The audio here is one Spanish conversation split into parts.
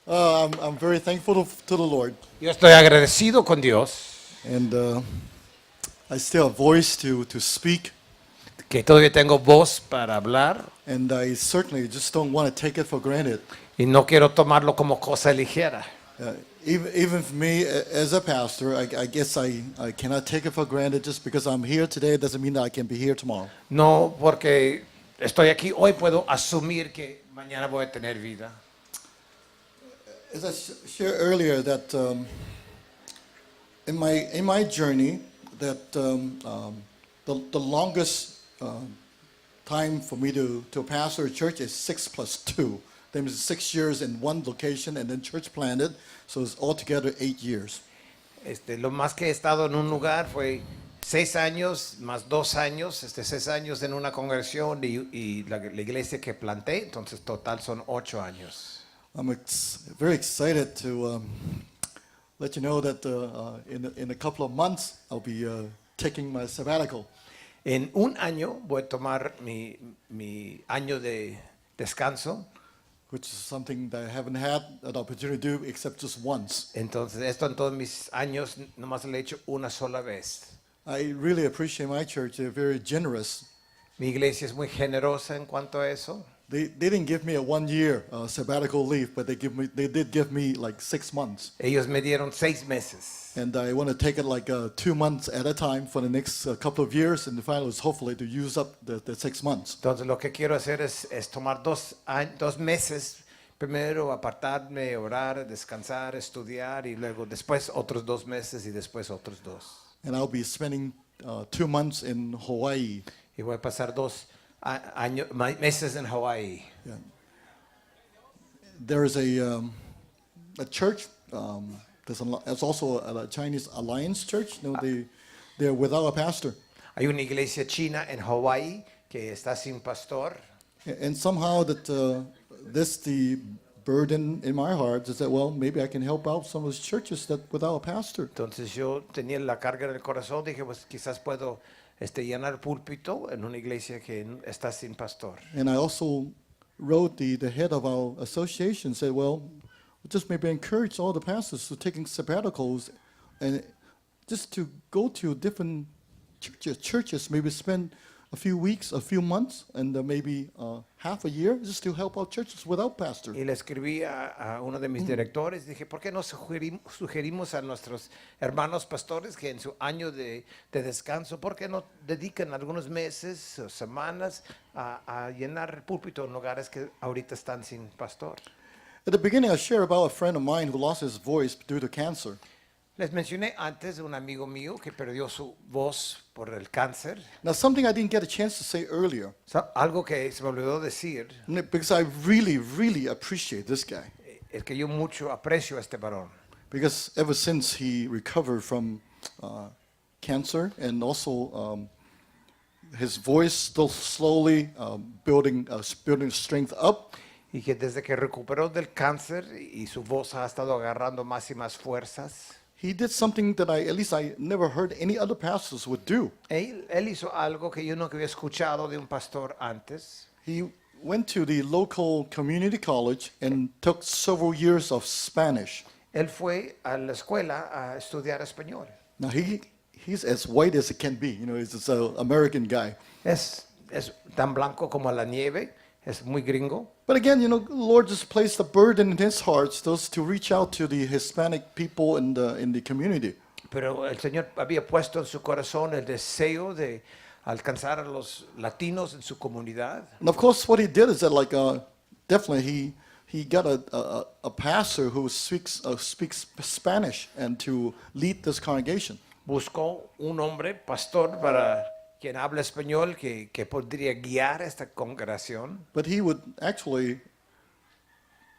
I'm very thankful to the Lord, Yo estoy agradecido con Dios and I still have voice to speak, que todavía tengo voz para hablar and I certainly just don't want to take it for granted. y no quiero tomarlo como cosa ligera. Uh, even for me as a pastor, I guess I cannot take it for granted just because I'm here today doesn't mean that I can be here tomorrow. No porque estoy aquí hoy puedo asumir que mañana voy a tener vida. As I shared earlier, that in my journey, that the longest time for me to pastor a church is 6 + 2. That means 6 years in one location and then church planted, so it's altogether 8 years. Lo más que he estado en un lugar fue 6 años más 2 años, 6 años en una congregación y la iglesia que planté, entonces total son 8 años. I'm very excited to let you know that in a couple of months I'll be taking my sabbatical. En un año voy a tomar mi año de descanso. Which is something that I haven't had an opportunity to do except just once. Entonces, esto en todos mis años nomás lo he hecho una sola vez. I really appreciate my church. They're very generous. Mi iglesia es muy generosa en cuanto a eso. They didn't give me a 1 year sabbatical leave, but they did give me like 6 months. Ellos me dieron 6 meses. And I want to take it like 2 months at a time for the next couple of years, and the final is hopefully to use up the 6 months. Entonces, lo que quiero hacer es tomar 2 meses, primero apartarme, orar, descansar, estudiar, y luego después otros 2 meses y después otros 2. And I'll be spending 2 months in Hawaii. Y voy a pasar 2 meses en Hawaii. Yeah. There is a church. There's also a Chinese Alliance church. You know, they're without a pastor. Hay una iglesia china en Hawaii que está sin pastor. And somehow that the burden in my heart is that, well, maybe I can help out some of those churches that without a pastor. Entonces yo tenía la carga en el corazón, dije, pues quizás puedo llenar púlpito en una iglesia que está sin pastor. And I also wrote the head of our association, said, well, just maybe encourage all the pastors to taking sabbaticals and just to go to different churches, maybe spend a few weeks, a few months, and maybe half a year just to help out churches without pastor. Y le escribí a uno de mis directores, dije, ¿por qué no sugerimos a nuestros hermanos pastores que en su año de descanso, ¿por qué no dedican algunos meses o semanas a llenar el púlpito en lugares que ahorita están sin pastor? At the beginning, I shared about a friend of mine who lost his voice due to cancer. Les mencioné antes de un amigo mío que perdió su voz por el cáncer. Now, something I didn't get a chance to say earlier, Algo que se me olvidó decir, because I really, really appreciate this guy. es que yo mucho aprecio a este varón. Because ever since he recovered from cancer and also his voice still slowly building strength up, Y que desde que recuperó del cáncer y su voz ha estado agarrando más y más fuerzas, he did something that at least I never heard any other pastors would do. él hizo algo que yo nunca había escuchado de un pastor antes. He went to the local community college and took several years of Spanish. Él fue a la escuela a estudiar español. Now he's as white as it can be. You know, he's an American guy. Es tan blanco como la nieve, es muy gringo. But again, you know, the Lord just placed a burden in his heart to reach out to the Hispanic people in the community. Pero el Señor había puesto en su corazón el deseo de alcanzar a los latinos en su comunidad. And of course, what he did is that, like, definitely he got a pastor who speaks Spanish and to lead this congregation. Buscó un hombre, pastor, para quien habla español, que podría guiar esta congregación. But he would actually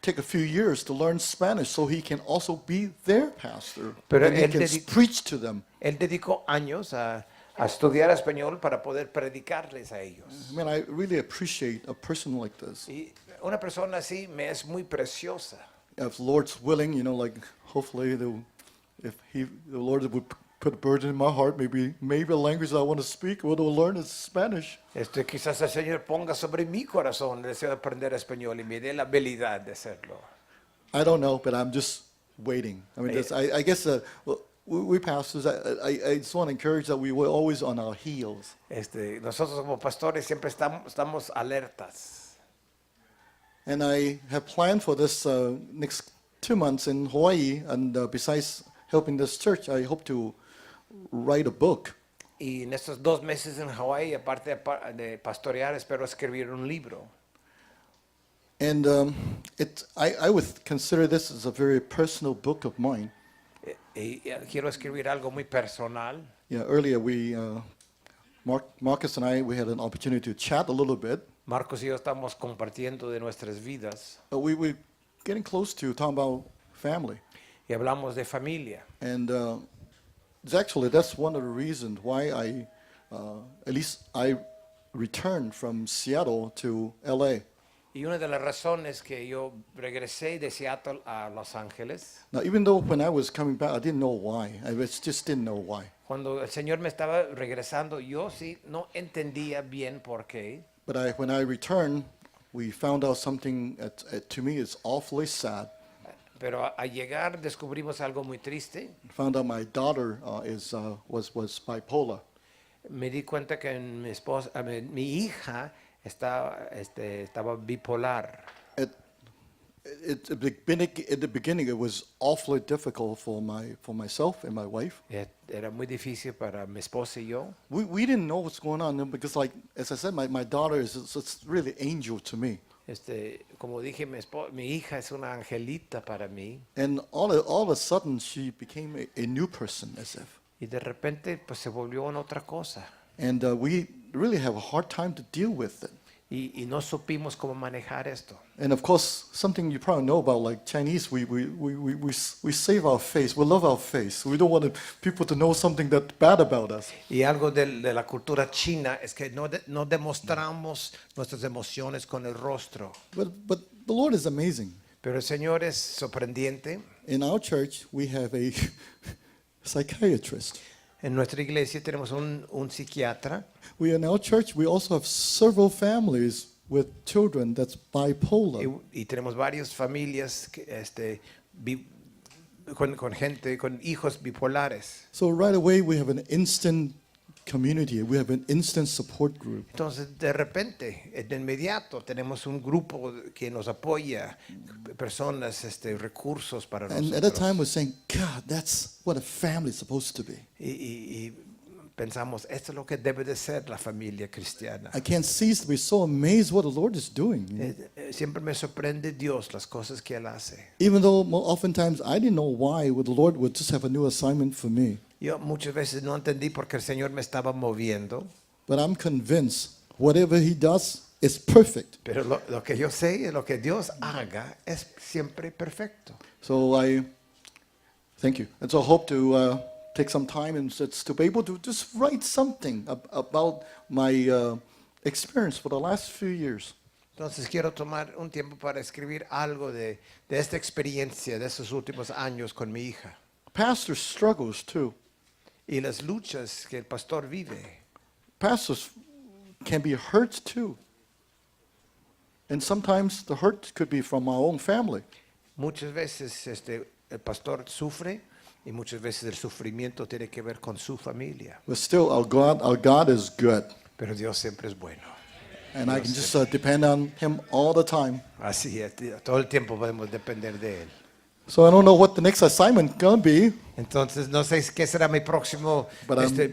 take a few years to learn Spanish so he can also be their pastor. Pero and he can preach to them. Él dedicó años a estudiar español para poder predicarles a ellos. I mean, I really appreciate a person like this. Y una persona así me es muy preciosa. If the Lord's willing, you know, like hopefully the Lord would put a burden in my heart, maybe a language that I want to speak, what I'll learn is Spanish. Quizás el Señor ponga sobre mi corazón el deseo de aprender español y me dé la habilidad de hacerlo. I don't know, but I'm just waiting. I mean, I guess well, we pastors, I just want to encourage that we were always on our heels. Nosotros como pastores siempre estamos alertas. And I have planned for this next 2 months in Hawaii, and besides helping this church, I hope to write a book. Y en estos 2 meses en Hawái, aparte de pastorear, espero escribir un libro. And I would consider this as a very personal book of mine. Quiero escribir algo muy personal. Yeah, earlier Marcus and I, we had an opportunity to chat a little bit. Marcos y yo estamos compartiendo de nuestras vidas We're getting close to talking about family. y hablamos de familia. And that's one of the reasons why at least I returned from Seattle to LA. Y una de las razones que yo regresé de Seattle a Los Ángeles, Now, even though when I was coming back, I didn't know why. Just didn't know why. cuando el Señor me estaba regresando, yo sí no entendía bien por qué. But when I returned, we found out something to me is awfully sad. Pero al llegar descubrimos algo muy triste. Found out my daughter was bipolar. Me di cuenta que mi hija estaba bipolar. At the beginning, it was awfully difficult for myself and my wife. Era muy difícil para mi esposa y yo. We didn't know what's going on because, like as I said, my daughter is really angel to me. Como dije, mi hija es una angelita para mí. And all of a sudden, she became a new person, as if. Y de repente, pues se volvió en otra cosa. And we really have a hard time to deal with it. Y no supimos cómo manejar esto. And of course, something you probably know about, like Chinese, we save our face. We love our face. We don't want people to know something that's bad about us. Y algo de la cultura china es que no demostramos nuestras emociones con el rostro. But the Lord is amazing. Pero el Señor es sorprendente. In our church, we have a psychiatrist. En nuestra iglesia tenemos un psiquiatra. In our church, we also have several families with children that's bipolar. Y tenemos varias familias con hijos bipolares. So right away, we have an instant community. We have an instant support group. Entonces, de repente, de inmediato, tenemos un grupo que nos apoya, personas, recursos para And at that time, nosotros. we're saying, God, that's what a family is supposed to be. Y pensamos, esto es lo que debe de ser la familia cristiana. I can't cease to be so amazed what the Lord is doing. Siempre me sorprende Dios, las cosas que Él hace. Even though oftentimes I didn't know why the Lord would just have a new assignment for me. Yo muchas veces no entendí porque el Señor me estaba moviendo, But I'm convinced whatever He does is perfect. pero lo que yo sé, lo que Dios haga es siempre perfecto. So I thank you. And so I hope to take some time and to be able to just write something about my experience for the last few years. Entonces quiero tomar un tiempo para escribir algo de esta experiencia de estos últimos años con mi hija Pastor struggles too. y las luchas que el pastor vive. Pastors can be hurt too. And sometimes the hurt could be from our own family. Muchas veces el pastor sufre y muchas veces el sufrimiento tiene que ver con su familia. But still, our God is good. Pero Dios siempre es bueno. And I can just depend on Him all the time. Así es, todo el tiempo podemos depender de Él. So I don't know what the next assignment going to be. Entonces no sé qué será mi próximo,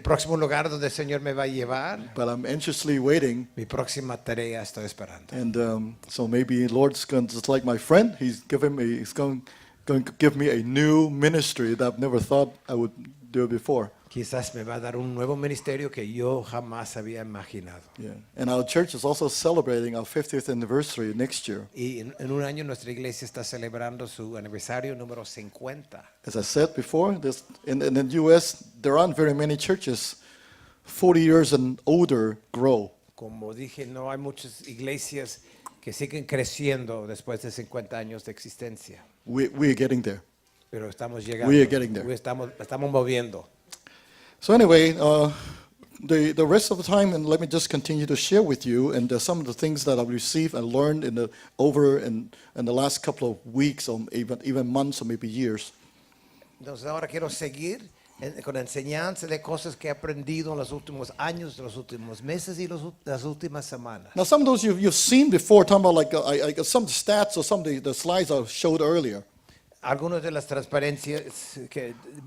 próximo lugar donde el Señor me va a llevar. But I'm anxiously waiting. Mi próxima tarea estoy esperando. And so maybe Lord's going to, just like my friend, He's going to give me a new ministry that I've never thought I would do before. Quizás me va a dar un nuevo ministerio que yo jamás había imaginado. Yeah. And our church is also celebrating our 50th anniversary next year. Y en un año nuestra iglesia está celebrando su aniversario número 50. As I said before, in the U.S., there aren't very many churches 40 years and older grow. Como dije, no hay muchas iglesias que siguen creciendo después de 50 años de existencia. We're getting there. Pero estamos llegando. We are getting there. Estamos moviendo. So anyway, the rest of the time, and let me just continue to share with you, and some of the things that I've received and learned in the last couple of weeks, or even months, or maybe years. Entonces ahora quiero seguir con la enseñanza de cosas que he aprendido en los últimos años, los últimos meses y las últimas semanas. Now, some of those you've seen before, talking about like I got some of the stats or some of the slides I showed earlier. Algunas de las transparencias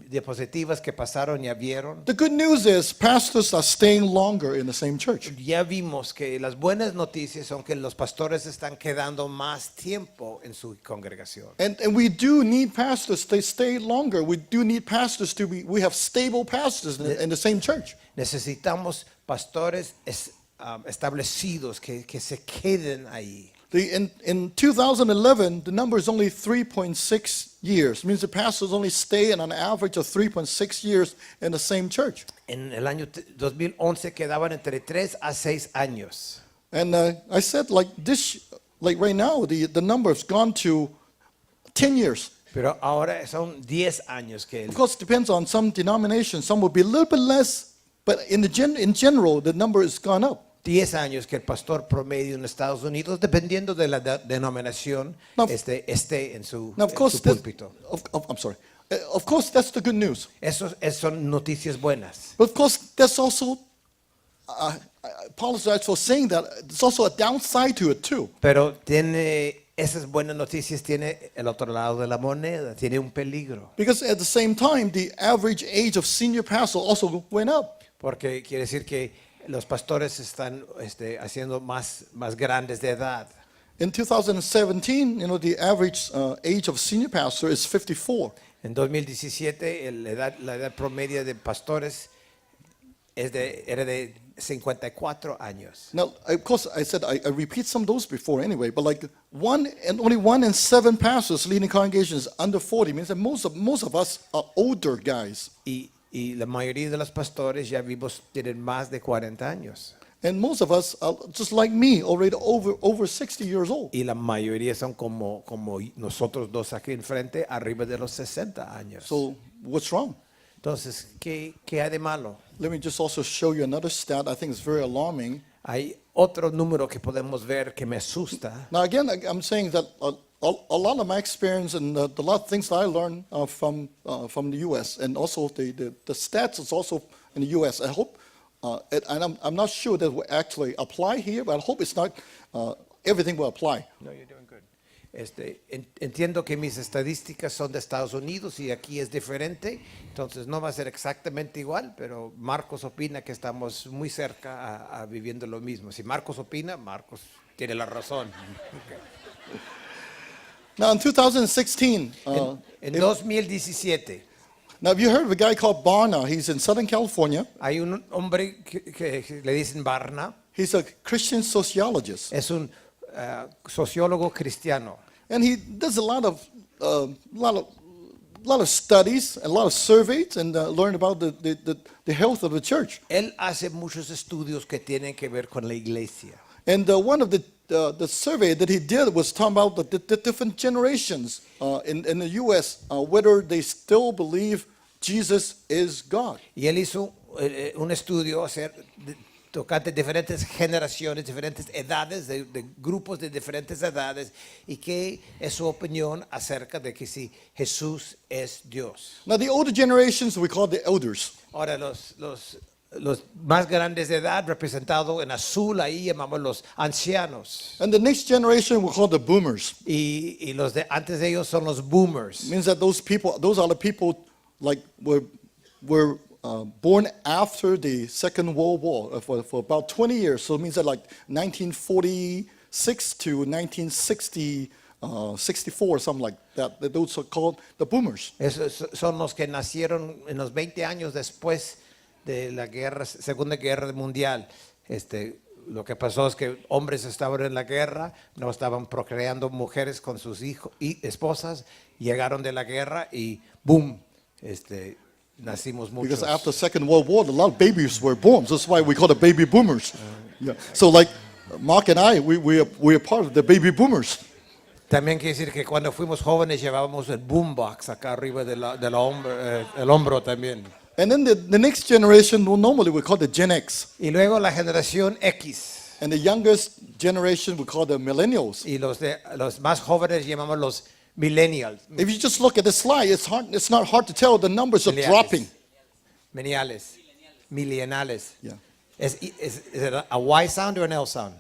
diapositivas que pasaron ya vieron. The good news is pastors are staying longer in the same church. Ya vimos que las buenas noticias son que los pastores están quedando más tiempo en su congregación. And we do need pastors to stay longer. We do need pastors we have stable pastors in the same church. Necesitamos pastores establecidos que se queden ahí. In 2011, the number is only 3.6 years. It means the pastors only stay in an average of 3.6 years in the same church. En el año 2011 quedaban entre 3 a 6 años. And I said, like right now, the number has gone to 10 years. Pero ahora son 10 años que Of course, it depends on some denominations. Some will be a little bit less, but in general, the number has gone up. 10 años que el pastor promedio en Estados Unidos, dependiendo de la denominación, Now, esté en su púlpito. I'm sorry. Of course, that's the good news. Eso son noticias buenas. But of course, that's also, I apologize for saying that, there's also a downside to it too. Pero esas buenas noticias tiene el otro lado de la moneda, tiene un peligro. Because at the same time, the average age of senior pastor also went up. Porque quiere decir que los pastores están haciendo más grandes de edad. In 2017, the average age of senior pastor is 54. En 2017, la edad promedio de pastores era de 54 años. Now, of course, I said I repeat some of those before anyway, but like only 1 in 7 pastors leading congregations under 40 means that most of us are older guys. Y la mayoría de los pastores ya vivos tienen más de 40 años. And most of us are just like me, already over 60 years old. Y la mayoría son como nosotros dos aquí enfrente, arriba de los 60 años. So what's wrong? Entonces, ¿qué hay de malo? Let me just also show you another stat I think is very alarming. Hay otro número que podemos ver que me asusta. Now again, I'm saying that a lot of my experience and a lot of things that I learned from the U.S. and also the stats is also in the U.S. I hope, and I'm not sure that will actually apply here, but I hope it's not everything will apply. No, you're doing good. Entiendo que mis estadísticas son de Estados Unidos y aquí es diferente, entonces no va a ser exactamente igual, pero Marcos opina que estamos muy cerca a viviendo lo mismo. Si Marcos opina, Marcos tiene la razón. Okay. Now in 2016, en 2017, now have you heard of a guy called Barna? He's in Southern California. hay un hombre que le dicen Barna, He's a Christian sociologist. es un sociólogo cristiano. And he does a lot of studies, a lot of surveys, and learn about the health of the church. Él hace muchos estudios que tienen que ver con la iglesia. And one of the survey that he did was talking about the different generations in the U.S., whether they still believe Jesus is God. Y él hizo un estudio tocante diferentes generaciones, diferentes edades, de grupos de diferentes edades, y qué es su opinión acerca de que si Jesús es Dios. Now the older generations we call the elders. Ahora los más grandes de edad, representado en azul, ahí llamamos los ancianos. And the next generation we call the boomers. Y los de antes de ellos son los boomers. It means that those are the people like were born after the Second World War for about 20 years. So it means that like 1946 to 1964, something like that. Those are called the boomers. Esos son los que nacieron en los 20 años después de la Segunda Guerra Mundial. Lo que pasó es que hombres estaban en la guerra, no estaban procreando mujeres con sus hijos y esposas, llegaron de la guerra y boom, nacimos muchos. Because after the Second World War, a lot of babies were born. So that's why we call the baby boomers. Yeah. So like Mark and I, we are part of the baby boomers. También quiere decir que cuando fuimos jóvenes llevábamos el boombox acá arriba el hombro también. And then the next generation, well, normally we call the Gen X. Y luego la generación X. And the youngest generation we call the millennials. Y los más jóvenes llamamos los millennials. If you just look at the slide, it's not hard to tell. The numbers are dropping. Millennials. Millennials. Yeah. Is it a Y sound or an L sound?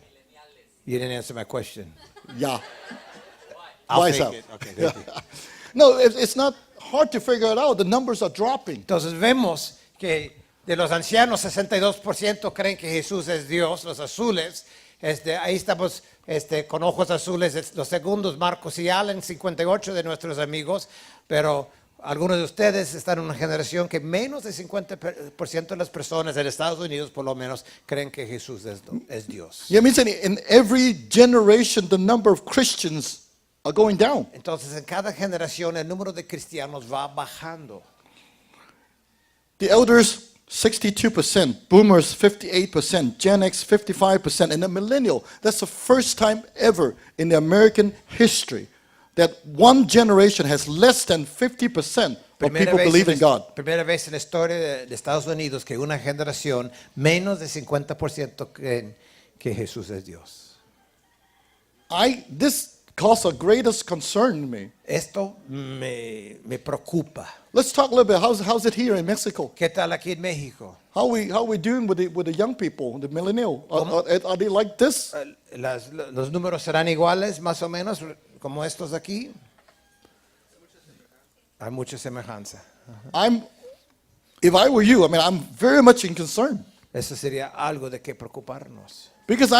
You didn't answer my question. Yeah. I'll Why take so? it. Okay, thank you. No, it's not hard to figure it out. The numbers are dropping. Entonces vemos que de los ancianos 62% creen que Jesús es Dios, los azules, ahí estamos con ojos azules, los segundos, Marcos y Allen, 58 de nuestros amigos, pero algunos de ustedes están en una generación que menos de 50% de las personas en Estados Unidos por lo menos creen que Jesús es Dios. Yeah, it means in every generation, the number of Christians are going down. Entonces en cada generación el número de cristianos va bajando. The elders, 62%, boomers, 58%, Gen X, 55%, and the millennial. That's the first time ever in the American history that one generation has less than 50% of people believe in God. Primera vez en la historia de Estados Unidos que una generación menos de 50% creen que Jesús es Dios. This causes a greatest concern to me. Esto me preocupa. Let's talk a little bit. How's it here in Mexico? ¿Qué tal aquí en México? How we doing with the young people, the millennial? Are they like this? Los números serán iguales, más o menos, como estos de aquí. Hay mucha semejanza. If I were you, I'm very much in concern. Eso sería algo de que preocuparnos. Because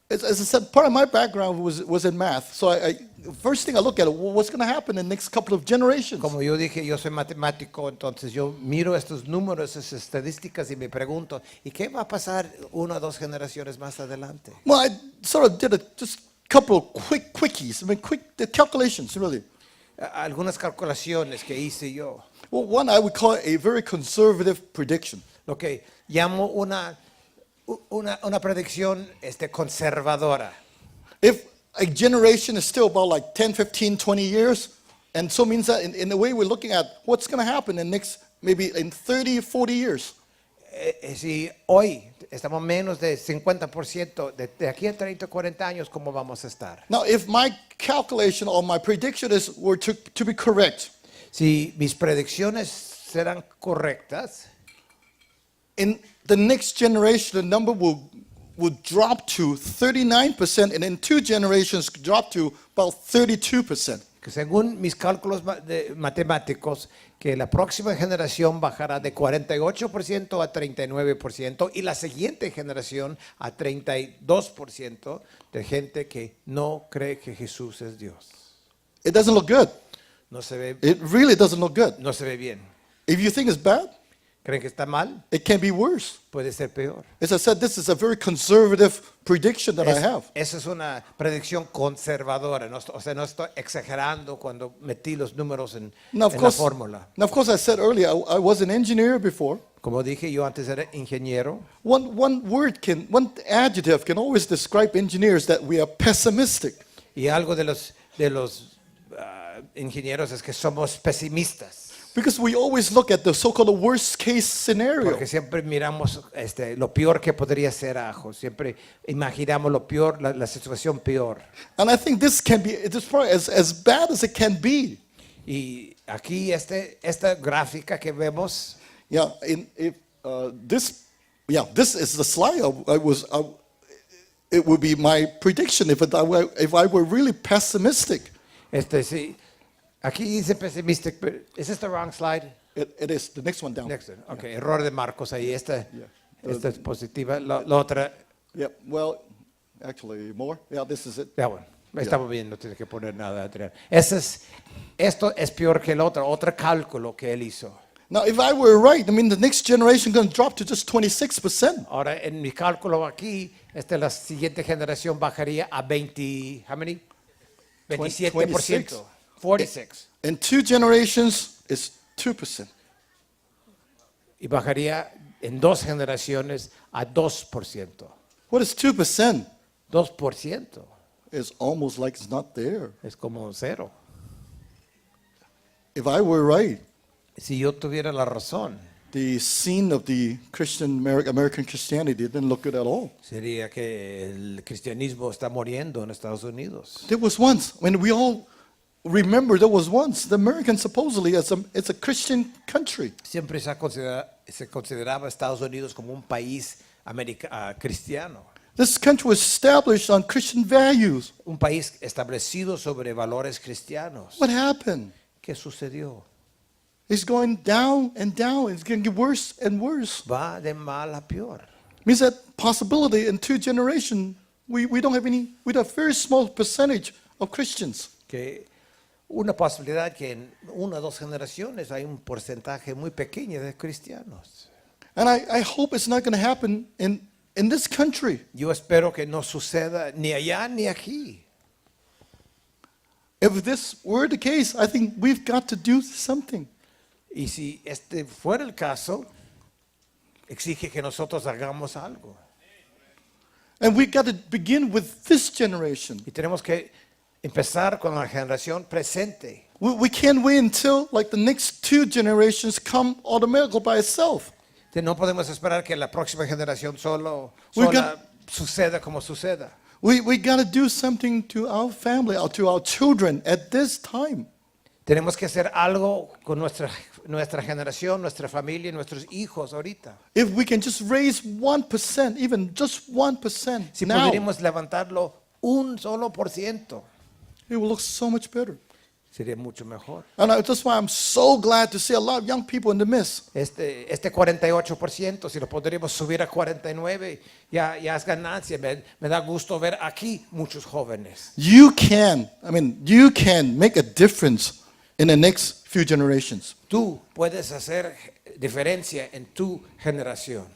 as I said, part of my background was in math. So first thing I look at, what's going to happen in the next couple of generations? Como yo dije, yo soy matemático, entonces yo miro estos números, esas estadísticas y me pregunto, ¿y qué va a pasar una o dos generaciones más adelante? Well, I sort of did just a couple of quickies. The calculations, really. Algunas calculaciones que hice yo. Well, one I would call a very conservative prediction. Lo que llamo una predicción conservadora. If a generation is still about like 10, 15, 20 years, and so means that in the way we're looking at what's going to happen in next, maybe in 30, 40 years. Si hoy estamos menos de 50%, de aquí a 30, 40 años, ¿cómo vamos a estar? Now, if my calculation or my prediction were to be correct, si mis predicciones serán correctas, in the next generation, the number will drop to 39%, and in 2 generations, drop to about 32%. Que según mis cálculos matemáticos, que la próxima generación bajará de 48% a 39% y la siguiente generación a 32% de gente que no cree que Jesús es Dios. It doesn't look good. No se ve, It really doesn't look good. no se ve bien. If you think it's bad, ¿Creen que está mal? it can be worse. Puede ser peor. As I said, this is a very conservative prediction that I have. Esa es una predicción conservadora. No, o sea, no estoy exagerando cuando metí los números en la fórmula. Now, of course, I said earlier, I was an engineer before. Como dije, yo antes era ingeniero. One adjective can always describe engineers that we are pessimistic. Y algo de los ingenieros es que somos pesimistas. Because we always look at the so-called worst case scenario. Porque siempre miramos lo peor que podría ser ajo. Siempre imaginamos lo peor, la situación peor. And I think this is probably as bad as it can be. Y aquí esta gráfica que vemos. Yeah, this is the slide. It would be my prediction if I were really pessimistic. Sí. Aquí dice pessimistic, but is this the wrong slide? It is. The next one down. Next one. Okay, yeah. Error de Marcos ahí. Esta es positiva. La otra. Yeah, well, actually more. Yeah, this is it. Ya bueno. Estamos bien, no tiene que poner nada. Esto es peor que el otro cálculo que él hizo. Now, if I were right, the next generation is going to drop to just 26%. Ahora, en mi cálculo aquí, la siguiente generación bajaría a 20, how many? 27%. 46. In 2 generations, it's 2%. Y bajaría en 2 generaciones a 2%. What is 2%? 2%. It's almost like it's not there. Es como cero. If I were right, Si yo tuviera la razón, the scene of the American Christianity didn't look good at all. sería que el cristianismo está muriendo en Estados Unidos. There was once, when we all remember, there was once, the American supposedly it's a Christian country. Siempre se consideraba Estados Unidos como un país cristiano, This country was established on Christian values. un país establecido sobre valores cristianos. What happened? ¿Qué sucedió? It's going down and down. It's going to get worse and worse. Va de mal a peor. Means that possibility in 2 generations, we don't have any, we have a very small percentage of Christians. Que una posibilidad que en 1 o 2 generaciones hay un porcentaje muy pequeño de cristianos. And I hope it's not going to happen in this country. Yo espero que no suceda ni allá ni aquí. If this were the case, I think we've got to do something. Y si este fuera el caso, exige que nosotros hagamos algo. And we've got to begin with this generation. Y tenemos que empezar con la generación presente. We can't wait until like the next 2 generations come automatically by itself. No podemos esperar que la próxima generación sola suceda como suceda. We got to do something to our family, or to our children at this time. Tenemos que hacer algo con nuestra generación, nuestra familia, nuestros hijos ahorita. If we can just raise 1%, even just 1% Si now, pudiéramos levantarlo 1%, it will look so much better. sería mucho mejor. And that's why I'm so glad to see a lot of young people in the midst. Este 48%, si lo podríamos subir a 49%, ya es ganancia. Me da gusto ver aquí muchos jóvenes. You can make a difference in the next few generations. Tú puedes hacer diferencia en tu generación.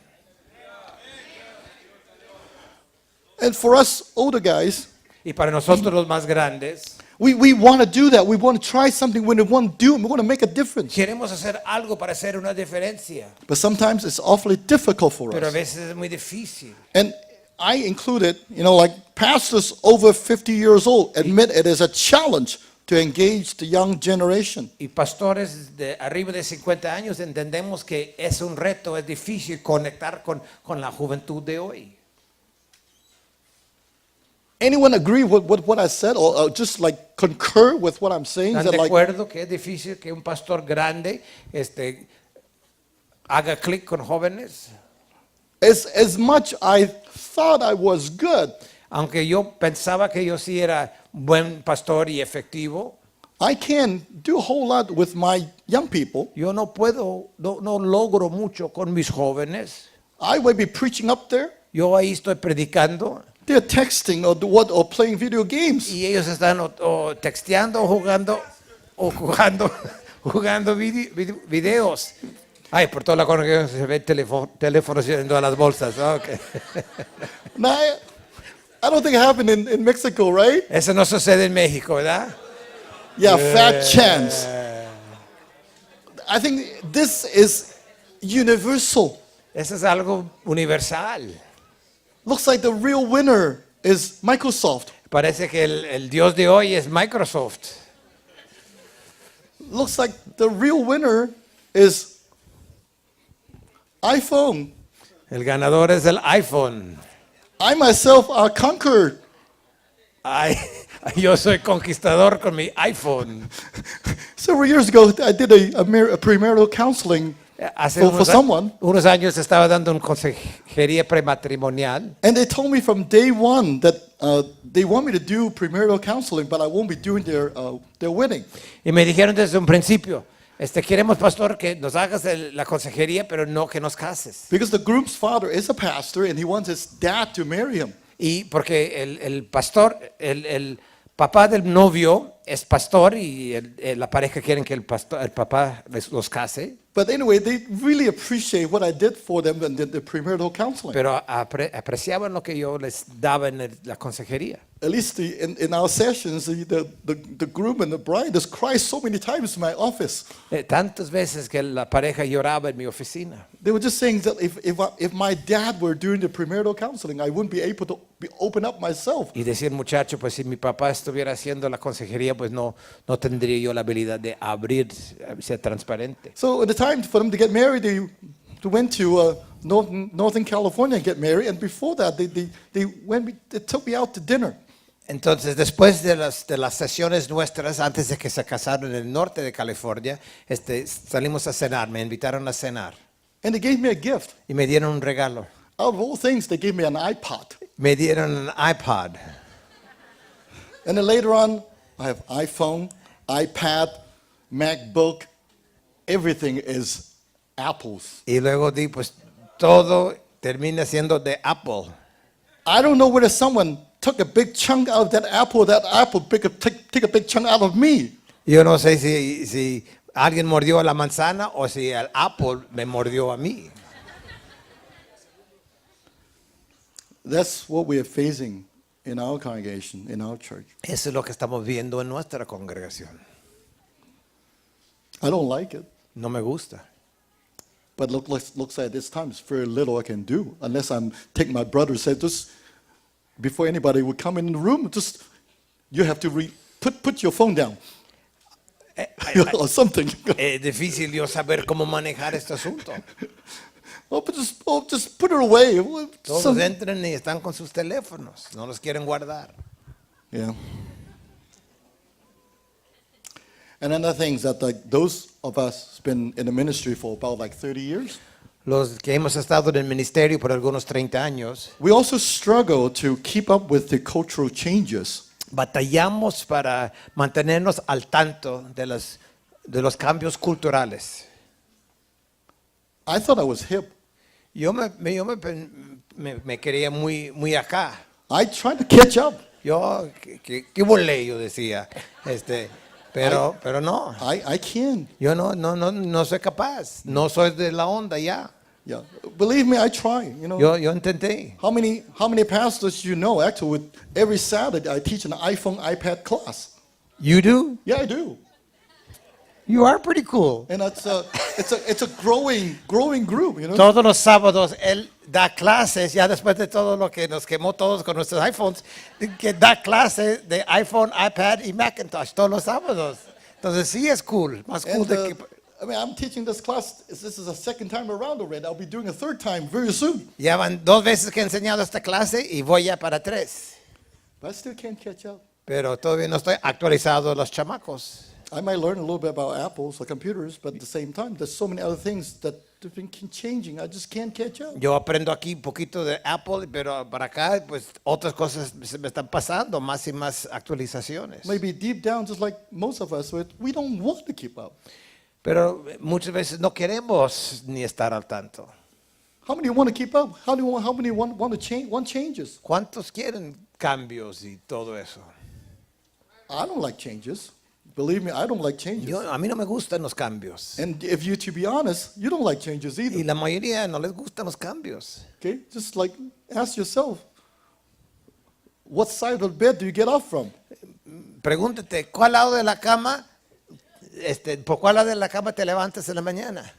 And for us older guys, Y para nosotros los más grandes, we want to do that. We want to try something. We want to do it. We want to make a difference. queremos hacer algo para hacer una diferencia, But sometimes it's awfully difficult for pero a us. veces es muy difícil. And I included, like pastors over 50 years old admit it is a challenge to engage the young generation. Y pastores de arriba de 50 años entendemos que es un reto, es difícil conectar con la juventud de hoy. Anyone agree with what I said, or just like concur with what I'm saying? ¿Están That de like, acuerdo que es difícil que un pastor grande haga clic con jóvenes? as much I thought I was good, Aunque yo pensaba que yo sí era buen pastor y efectivo, I can't do a whole lot with my young people. yo no logro mucho con mis jóvenes. I will be preaching up there. Yo ahí estoy predicando They're texting or playing video games. y ellos están o texteando o jugando videos. Ay, por toda la congregación se ve teléfonos yendo a las bolsas. Okay. Now, I don't think it happened in Mexico, right? Eso no sucede en México, ¿verdad? Yeah, fat chance. I think this is universal. Eso es algo universal. Looks like the real winner is Microsoft. Parece que el Dios de hoy es Microsoft. Looks like the real winner is iPhone. El ganador es el iPhone. I myself are conquered. Ay, yo soy conquistador con mi iPhone. Several years ago, I did a premarital counseling Hace for someone, unos años estaba dando una consejería prematrimonial and they told me from day one that they want me to do premarital counseling, but I won't be doing their wedding. y me dijeron desde un principio, queremos pastor que nos hagas la consejería, pero no que nos cases. Because the groom's father is a pastor, and he wants his dad to marry him. Y porque el pastor, el papá del novio es pastor y la pareja quieren que el papá los case. But anyway, they really appreciate what I did for them in the premarital counseling. Pero apreciaban lo que yo les daba en la consejería. At least in our sessions, the groom and the bride has cried so many times in my office. Tantas veces que la pareja lloraba en mi oficina. They were just saying that if my dad were doing the premarital counseling, I wouldn't be able to open up myself. Y decía el muchacho, pues si mi papá estuviera haciendo la consejería, pues no tendría yo la habilidad de abrir, ser transparente. So at the time for them to get married, they went to Northern California and get married. And before that, they took me out to dinner. Entonces, después de las sesiones nuestras, antes de que se casaron en el norte de California, salimos a cenar, me invitaron a cenar And they gave me a gift. y me dieron un regalo. Out of all things, they gave me an iPod. Me dieron un iPod. And then later on, I have iPhone, iPad, MacBook. Everything is Apples. Y luego pues todo termina siendo de Apple. I don't know whether someone took a big chunk out of that apple take a big chunk out of me. Yo no sé si alguien mordió la manzana o si el Apple me mordió a mí. That's what we are facing in our congregation, in our church. Eso es lo que estamos viendo en nuestra congregación. I don't like it. No me gusta. But looks like this time it's very little I can do unless I'm taking my brother and say just before anybody would come in the room, just you have to put your phone down or something. Es difícil yo saber cómo manejar este asunto. Just put it away. Todos entran y están con sus teléfonos, no los quieren guardar. Yeah. And another thing is that like those of us who've been in the ministry for about like 30 years, Los que hemos estado en el ministerio por algunos 30 años, we also struggle to keep up with the cultural changes. batallamos para mantenernos al tanto de los cambios culturales. I thought I was hip. Yo me quería muy acá. I tried to catch up. Yo, ¿qué volé? Yo decía. Pero no. I can. Yo no soy capaz. No soy de la onda ya. Yeah. Believe me, I try. You know. Yo intenté. How many pastors you know? Actually, every Saturday I teach an iPhone, iPad class. You do? Yeah, I do. You are pretty cool. And it's a growing group. You know. Todos los sábados él da clases, ya después de todo lo que nos quemó todos con nuestros iPhones, que da clases de iPhone, iPad y Macintosh todos los sábados. Entonces sí es cool, más cool And, de que... I mean, I'm teaching this class. This is a second time around already. I'll be doing a third time very soon. Ya van 2 veces que he enseñado esta clase y voy ya para 3. But I still can't catch up. Pero todavía no estoy actualizado los chamacos. I might learn a little bit about apples or computers, but at the same time, there's so many other things that have been changing. I just can't catch up. Yo aprendo aquí un poquito de Apple, pero para acá, pues otras cosas se me están pasando, más y más actualizaciones. Maybe deep down, just like most of us, we don't want to keep up. Pero muchas veces no queremos ni estar al tanto. How many want to keep up? How many want to change? Want changes? ¿Cuántos quieren cambios y todo eso? I don't like changes. Believe me, I don't like changes. A mí no me gustan los cambios. And if you, to be honest, you don't like changes either. Y la mayoría no les gustan los cambios. Okay, just like ask yourself, what side of the bed do you get up from? Pregúntate, ¿cuál lado de la cama, por cuál lado de la cama te levantas en la mañana?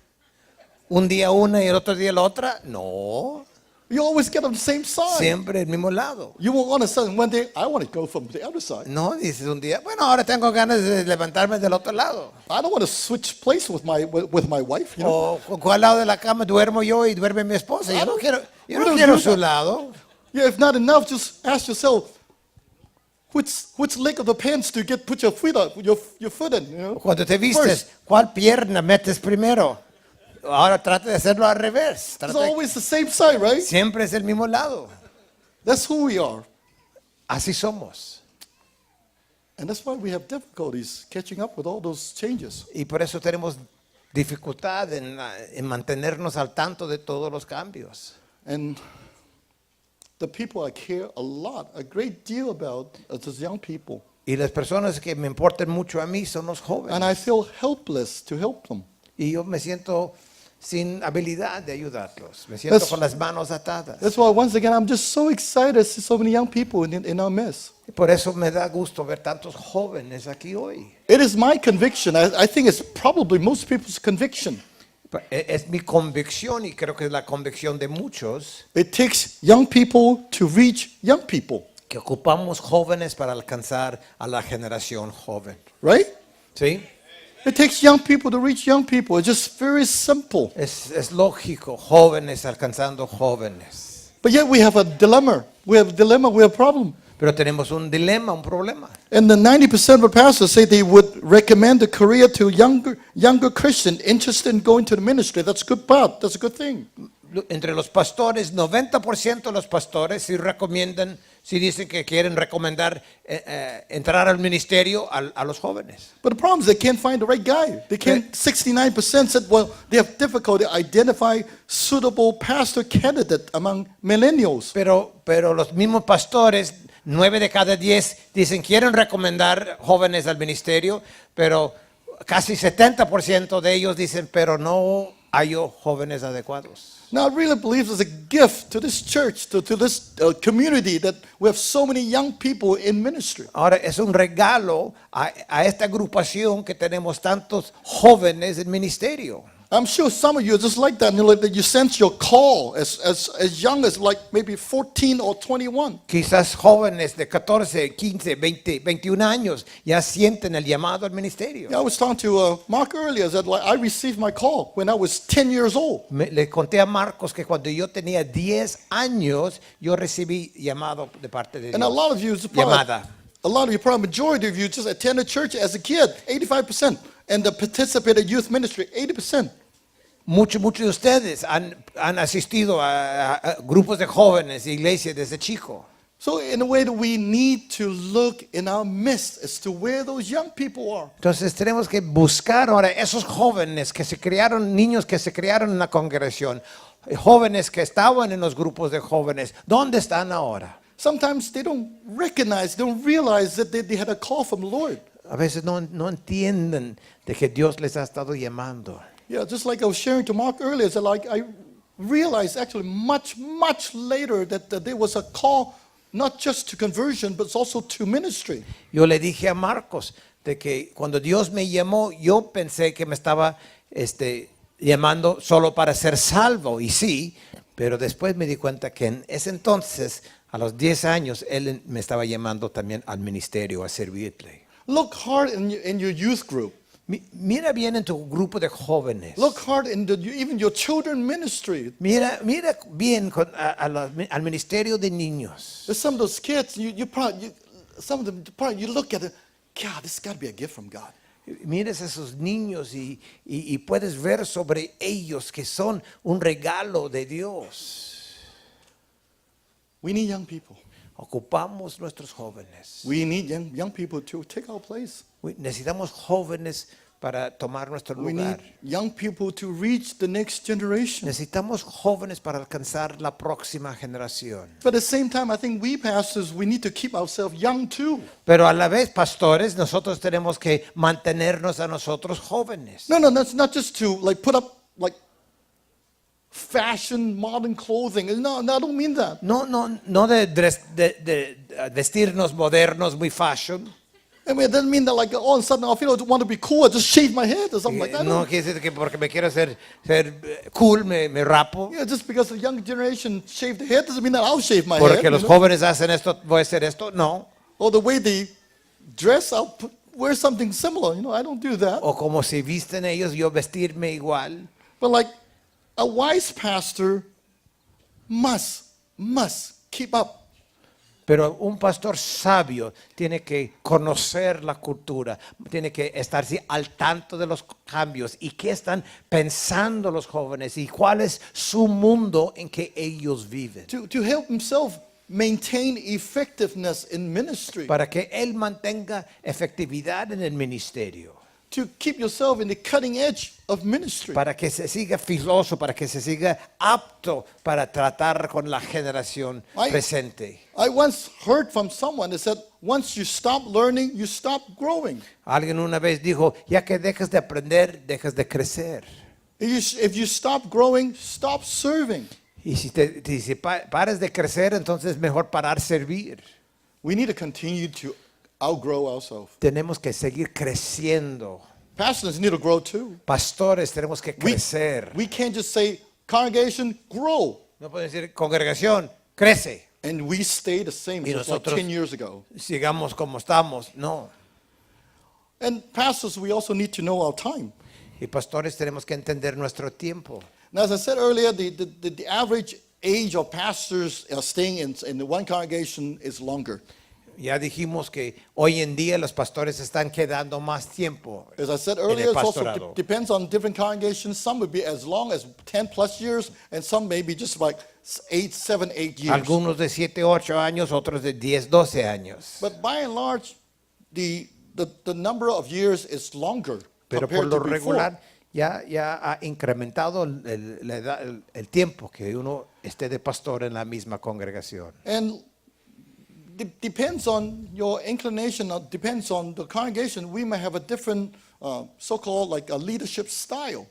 ¿Un día una y el otro día la otra? No, You always get on the same side. siempre el mismo lado. You won't want to say one day, I want to go from the other side. No, dices un día, bueno, ahora tengo ganas de levantarme del otro lado. I don't want to switch place with my wife. You know? O con cuál lado de la cama duermo yo y duerme mi esposa. Yo no quiero we don't quiero do su that. lado. Yeah, if not enough, just ask yourself, which leg of the pants do you put your foot up, your foot in? You know? Cuando te vistes, First. ¿cuál pierna metes primero? Ahora trata de hacerlo al revés. It's always the same side, right? Siempre es el mismo lado. That's who we are. Así somos. And that's why we have difficulties catching up with all those changes. Y por eso tenemos dificultad en mantenernos al tanto de todos los cambios. And the people I care a great deal about, are those young people. Y las personas que me importan mucho a mí son los jóvenes. And I feel helpless to help them. Y yo me siento sin habilidad de ayudarlos. Me siento That's- con las manos atadas. That's why, once again, I'm just so excited to see so many young people in our midst. Y por eso me da gusto ver tantos jóvenes aquí hoy. It is my conviction. I think it's probably most people's conviction Es mi convicción y creo que es la convicción de muchos It takes young people to reach young people, que ocupamos jóvenes para alcanzar a la generación joven. right? ¿Sí? It takes young people to reach young people. It's just very simple. Es lógico, jóvenes alcanzando jóvenes. But yet we have a dilemma. We have a dilemma, we have a problem. Pero tenemos un dilema, un problema. And the 90% of pastors say they would recommend the career to younger Christian interested in going to the ministry. That's a good part. That's a good thing. Entre los pastores, 90% de los pastores sí recomiendan, sí dicen que quieren recomendar entrar al ministerio a los jóvenes. But the problem is they can't find the right guy. They can't. 69% said, well, they have difficulty identifying suitable pastor candidate among millennials. Pero los mismos pastores, 9 de cada 10 dicen quieren recomendar jóvenes al ministerio, pero casi 70% de ellos dicen, pero no hay jóvenes adecuados. Now, I really believe it's a gift to this church, to this community, that we have so many young people in ministry. Ahora es un regalo a esta agrupación que tenemos tantos jóvenes en ministerio. I'm sure some of you are just like that. You sense your call as young as like maybe 14 or 21. Quizás jóvenes de 14, 15, 20, 21 años ya sienten el llamado al ministerio. Yeah, I was talking to Mark earlier that I received my call when I was 10 years old. Le conté a Marcos que cuando yo tenía 10 años, yo recibí llamado de parte de And a Dios. lot of you, Llamada. a lot of you, probably majority of you, just attended church as a kid, 85%, and the participated youth ministry, 80%. Muchos de ustedes han asistido a grupos de jóvenes, iglesias desde chico. So in a way that we need to look in our midst as to where those young people are. Entonces tenemos que buscar ahora esos jóvenes que se criaron, niños que se criaron en la congregación, jóvenes que estaban en los grupos de jóvenes, ¿dónde están ahora? Sometimes they don't realize that they had a call from the Lord. A veces no entienden de que Dios les ha estado llamando. Yeah, just like I was sharing to Mark earlier, so like I realized actually much later that there was a call not just to conversion, but also to ministry. Yo le dije a Marcos de que cuando Dios me llamó, yo pensé que me estaba llamando solo para ser salvo, y sí, pero después me di cuenta que en ese entonces, a los 10 años, Él me estaba llamando también al ministerio, a servirle. Look hard in your youth group. Mira bien en tu grupo de jóvenes. Look hard in even your children ministry. Mira bien al ministerio de niños. There's some of those kids, some of them probably you look at it, God, this has got to be a gift from God. Miras a esos niños y puedes ver sobre ellos que son un regalo de Dios. We need young people. Ocupamos nuestros jóvenes. We need young people to take our place. Necesitamos jóvenes para tomar nuestro We need lugar. young people to reach the next generation. Necesitamos jóvenes para alcanzar la próxima generación. But at the same time, I think we pastors, we need to keep ourselves young too. Pero a la vez, pastores, nosotros tenemos que mantenernos a nosotros jóvenes. No, that's not just to like put up like fashion, modern clothing. No, I don't mean that. No de vestirnos modernos, muy fashion. I mean, it doesn't mean that like all of a sudden I feel I want to be cool, I just shave my head or something like that. No quiere decir que porque me quiero ser cool, me rapo. Yeah, just because the young generation shave their head doesn't mean that I'll shave my head. Porque los jóvenes hacen esto, voy a hacer esto. No. Or the way they dress, wear something similar. I don't do that. O como se visten ellos, yo vestirme igual. But like a wise pastor must keep up. Pero un pastor sabio tiene que conocer la cultura, tiene que estar al tanto de los cambios y qué están pensando los jóvenes y cuál es su mundo en que ellos viven. To help himself maintain effectiveness in ministry. Para que él mantenga efectividad en el ministerio. To keep yourself in the cutting edge of ministry. Para que se siga filoso, para que se siga apto para tratar con la generación presente. I once heard from someone that said, once you stop learning, you stop growing. Alguien una vez dijo, ya que dejas de aprender, dejas de crecer. If you stop growing, stop serving. Y si paras de crecer, entonces mejor parar servir. We need to continue to outgrow ourselves. Tenemos que seguir creciendo. Pastors need to grow too. Pastores tenemos que crecer. We can't just say, congregation, grow. No pueden decir, congregación, crece. And we stay the same Y just like nosotros- 10 years ago. Sigamos como estamos. No. And pastors, we also need to know our time. Y pastores tenemos que entender nuestro tiempo. Now, as I said earlier, the average age of pastors staying in the one congregation is longer. Ya dijimos que hoy en día los pastores están quedando más tiempo As I said en earlier, el it also pastorado. depends on different congregations. Some would be as long as 10 plus years, and some may be just like 7, 8 years. Algunos de 7, 8 años, otros de 10, 12 años. But by and large, the number of years is longer Pero por compared lo to before. regular ya ha incrementado la edad, el tiempo que uno esté de pastor en la misma congregación. And depends on your inclination, depends on the congregation. We may have a different so-called like a leadership style.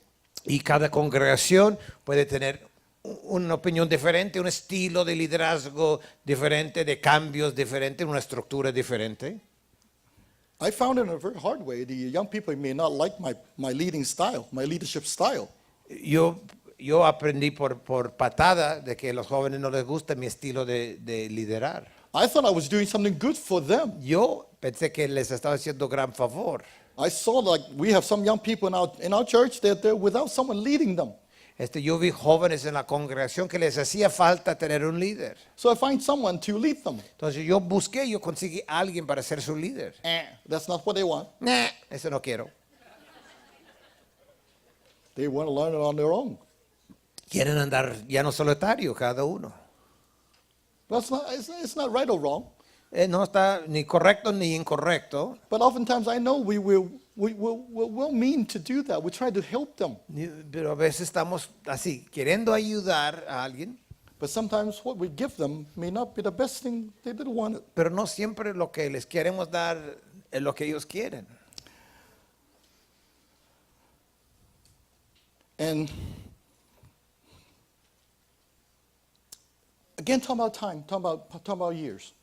Y cada congregación puede tener una opinión diferente, un estilo de liderazgo diferente, de cambios diferentes, una estructura diferente. I found it in a very hard way. The young people may not like my leading style, my leadership style. Yo aprendí por patada de que a los jóvenes no les gusta mi estilo de liderar. I thought I was doing something good for them. Yo pensé que les estaba haciendo gran favor. I saw like we have some young people in our church that they're without someone leading them. Yo vi jóvenes en la congregación que les hacía falta tener un líder. So I find someone to lead them. Entonces yo conseguí a alguien para ser su líder. That's not what they want. Nah, eso no quiero. They want to learn it on their own. Quieren andar ya no solitario cada uno. That's not, it's not right or wrong. No está ni correcto ni incorrecto. But oftentimes I know we'll mean to do that. We try to help them. Pero a veces estamos así, queriendo ayudar a alguien, But sometimes what we give them may not be the best thing they did want it. pero no siempre lo que les queremos dar es lo que ellos quieren. And again, talking about time, talking about years.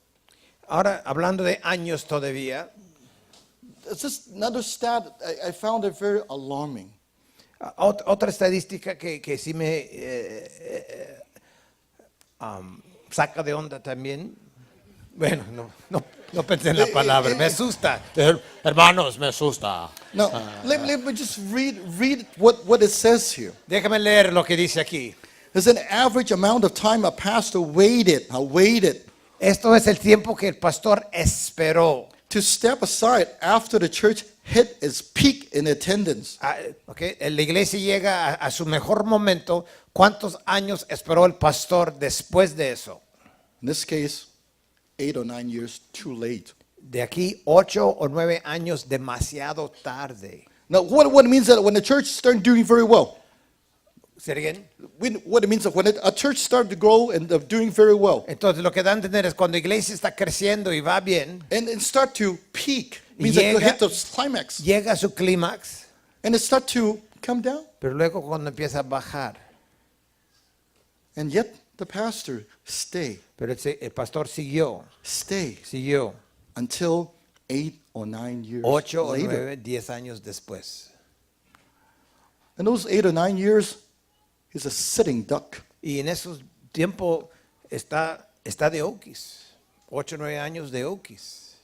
Ahora, hablando de años todavía, It's just another stat I found it very alarming. otra estadística que sí me saca de onda también. Bueno, no pensé en la palabra, me asusta. Hermanos, me asusta. Now, let me just read what it says here. Déjame leer lo que dice aquí. There's an average amount of time a pastor waited Esto es el tiempo que el pastor esperó. to step aside after the church hit its peak in attendance. Okay. La iglesia llega a su mejor momento. ¿Cuántos años esperó el pastor después de eso? In this case, 8 or 9 years too late. De aquí 8 o 9 años demasiado tarde. Now, what it means that when the church started doing very well, ¿Sí again? what it means that when a church started to grow and doing very well, Entonces lo que da a entender es cuando la iglesia está creciendo y va bien, and start to peak, means that you Llega- hit the climax, llega a su clímax, and it start to come down, pero luego cuando empieza a bajar, and yet the pastor stay pero el pastor siguió until 8 or 9 years 8 o later. 9, 10 años después. And those 8 or 9 years, he's a sitting duck. Y en esos tiempos está de okis. 8 o 9 años de okis.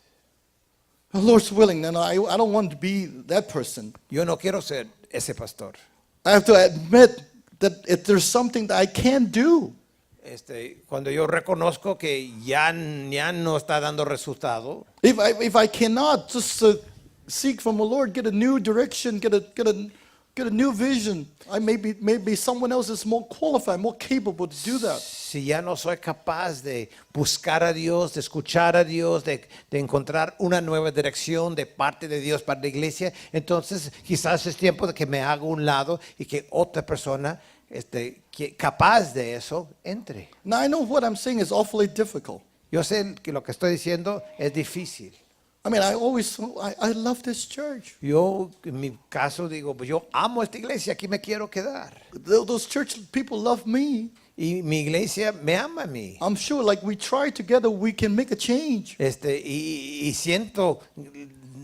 The Lord's willing, and I don't want to be that person. Yo no quiero ser ese pastor. I have to admit that if there's something that I can't do, Cuando yo reconozco que ya no está dando resultado, if I cannot just seek from the Lord, get a new direction, get a new vision, maybe someone else is more qualified, more capable to do that. si ya no soy capaz de buscar a Dios, de escuchar a Dios, de encontrar una nueva dirección de parte de Dios para la iglesia, entonces quizás es tiempo de que me haga un lado y que otra persona capaz de eso entre. Now I know what I'm saying is awfully difficult. Yo sé que lo que estoy diciendo es difícil. I mean, I love this church. Yo, en mi caso, digo, pues yo amo esta iglesia, aquí me quiero quedar. Those church people love me. Y mi iglesia me ama a mí. I'm sure like we try together, we can make a change. Y siento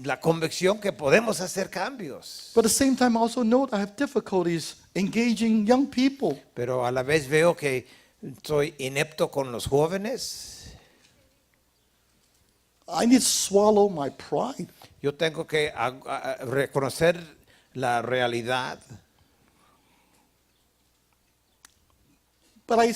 la convicción que podemos hacer cambios. But at the same time, I also note I have difficulties engaging young people. Pero a la vez veo que soy inepto con los jóvenes. I need to swallow my pride. Yo tengo que reconocer la realidad. But I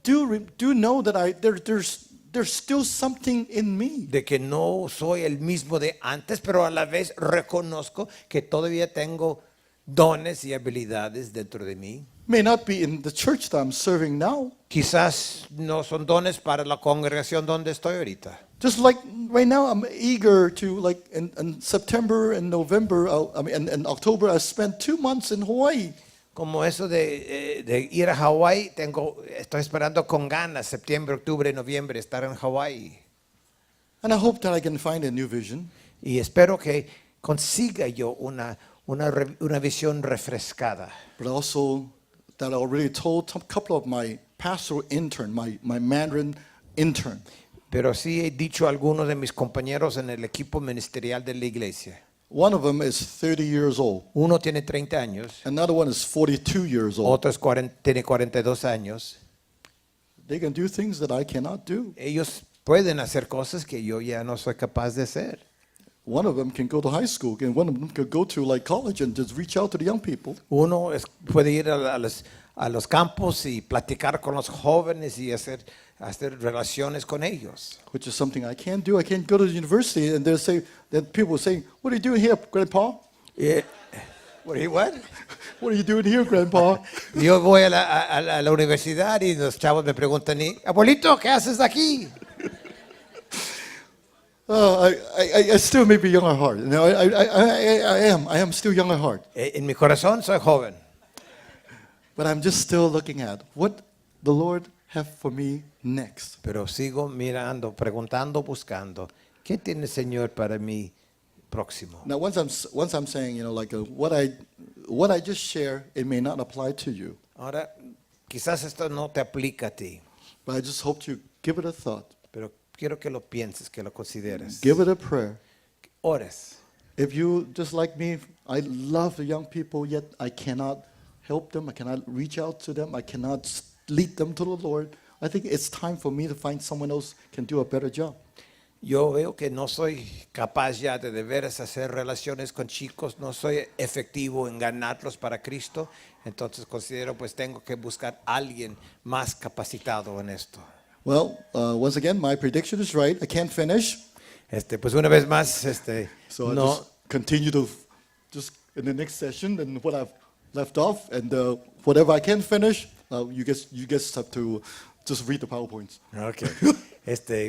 do know that there's still something in me. De que no soy el mismo de antes, pero a la vez reconozco que todavía tengo dones y habilidades dentro de mí. May not be in the church that I'm serving now. Quizás no son dones para la congregación donde estoy ahorita. Just like right now, I'm eager to, like in September and November, in October, I spent 2 months in Hawaii. Como eso de ir a Hawái, estoy esperando con ganas, septiembre, octubre, noviembre, estar en Hawái. And I hope that I can find a new vision. Y espero que consiga yo una visión refrescada. But also that I already told a couple of my pastoral intern, my Mandarin intern. Pero sí he dicho a algunos de mis compañeros en el equipo ministerial de la iglesia. One of them is 30 years old. Uno tiene 30 años, Another one is 42 years old. otro tiene 42 años. They can do things that I cannot do. Ellos pueden hacer cosas que yo ya no soy capaz de hacer. One of them can go to high school, and one of them could go to like college and just reach out to the young people. Uno puede ir a los campos y platicar con los jóvenes y hacer relaciones con ellos. Which is something I can't do. I can't go to the university and they'll say, then people will say, "What are you doing here, Grandpa? What? What are you doing here, Grandpa?" Yo voy a la universidad y los chavos me preguntan, abuelito, ¿qué haces aquí? I still may be young at heart. No, I am still young at heart. En mi corazón soy joven, But I'm just still looking at what the Lord have for me next. pero sigo mirando, preguntando, buscando, ¿qué tiene el Señor para mí próximo? Now, once I'm saying, what I just share, it may not apply to you, Ahora, quizás esto no te aplica a ti, but I just hope you give it a thought, pero quiero que lo pienses, que lo consideres. give it a prayer. Ores. If you, just like me, I love the young people, yet I cannot help them, I cannot reach out to them, I cannot lead them to the Lord, I think it's time for me to find someone else can do a better job. Yo veo que no soy capaz ya de veras hacer relaciones con chicos, no soy efectivo en ganarlos para Cristo, entonces considero pues tengo que buscar a alguien más capacitado en esto. Well, once again, my prediction is right. I can't finish. Pues una vez más, So I no, just continue to just in the next session and what I've left off, and whatever I can finish, you guys have to just read the PowerPoints. okay.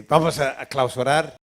Vamos a clausurar.